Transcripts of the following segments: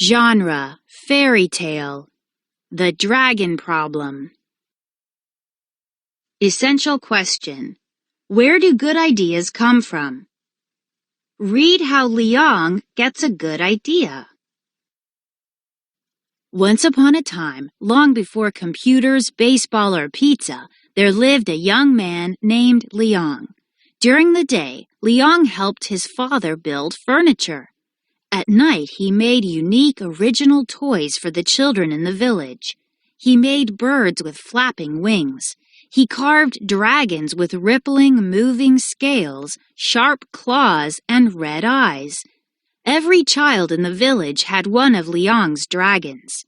Genre: fairy tale. The Dragon Problem. Essential question: where do good ideas come from? Read how Liang gets a good idea. Once upon a time, long before computers, baseball, or pizza, there lived a young man named Liang. During the day, Liang helped his father build furniture. At night, he made unique, original toys for the children in the village. He made birds with flapping wings. He carved dragons with rippling, moving scales, sharp claws, and red eyes. Every child in the village had one of Liang's dragons.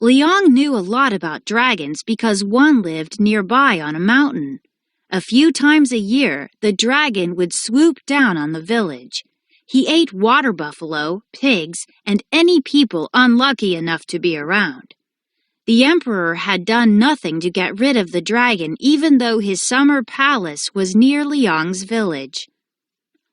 Liang knew a lot about dragons because one lived nearby on a mountain. A few times a year, the dragon would swoop down on the village. He ate water buffalo, pigs, and any people unlucky enough to be around. The emperor had done nothing to get rid of the dragon, even though his summer palace was near Liang's village.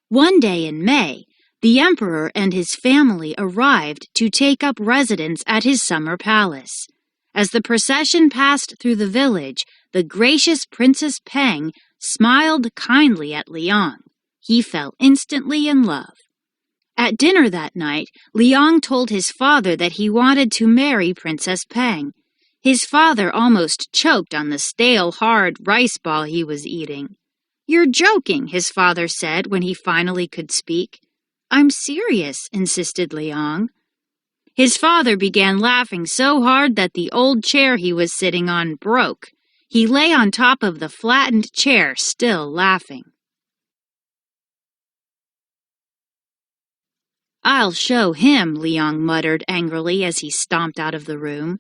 One day in May, the emperor and his family arrived to take up residence at his summer palace. As the procession passed through the village, the gracious Princess Peng smiled kindly at Liang. He fell instantly in love. At dinner that night, Liang told his father that he wanted to marry Princess Peng. His father almost choked on the stale, hard rice ball he was eating. "You're joking," his father said when he finally could speak. "I'm serious," insisted Liang. His father began laughing so hard that the old chair he was sitting on broke. He lay on top of the flattened chair, still laughing. "I'll show him," Liang muttered angrily as he stomped out of the room.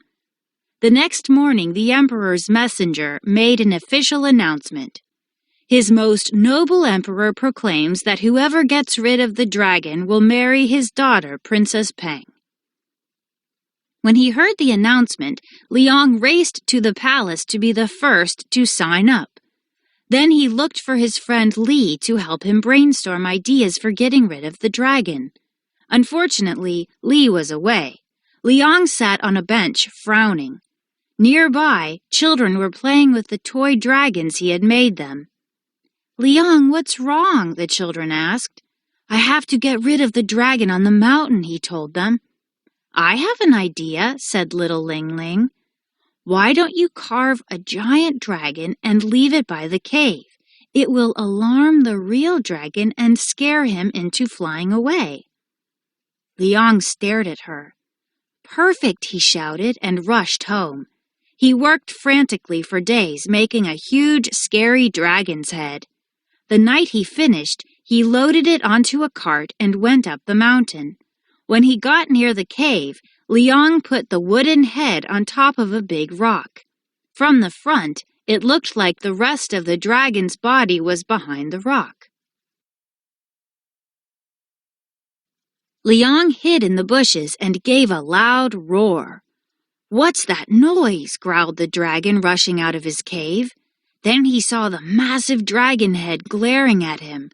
The next morning, the emperor's messenger made an official announcement. "His most noble emperor proclaims that whoever gets rid of the dragon will marry his daughter, Princess Peng." When he heard the announcement, Liang raced to the palace to be the first to sign up. Then he looked for his friend Li to help him brainstorm ideas for getting rid of the dragon. Unfortunately, Li was away. Liang sat on a bench, frowning. Nearby, children were playing with the toy dragons he had made them. "Liang, what's wrong?" the children asked. "I have to get rid of the dragon on the mountain," he told them. "I have an idea," said little Ling Ling. "Why don't you carve a giant dragon and leave it by the cave? It will alarm the real dragon and scare him into flying away." Liang stared at her. "Perfect," he shouted and rushed home. He worked frantically for days, making a huge, scary dragon's head. The night he finished, he loaded it onto a cart and went up the mountain. When he got near the cave, Liang put the wooden head on top of a big rock. From the front, it looked like the rest of the dragon's body was behind the rock. Liang hid in the bushes and gave a loud roar. "What's that noise?" growled the dragon, rushing out of his cave. Then he saw the massive dragon head glaring at him.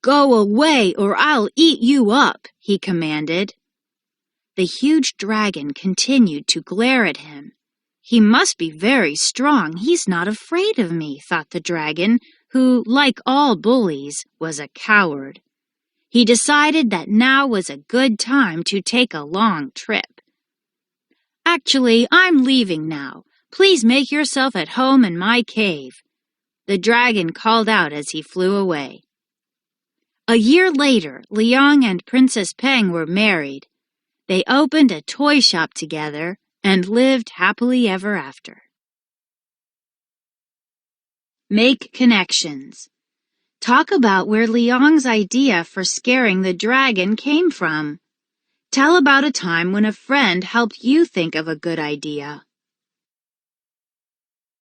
"Go away, or I'll eat you up," he commanded. The huge dragon continued to glare at him. "He must be very strong. He's not afraid of me," thought the dragon, who, like all bullies, was a coward. He decided that now was a good time to take a long trip. "Actually, I'm leaving now. Please make yourself at home in my cave," the dragon called out as he flew away. A year later, Liang and Princess Peng were married. They opened a toy shop together and lived happily ever after. Make connections. Talk about where Liang's idea for scaring the dragon came from. Tell about a time when a friend helped you think of a good idea.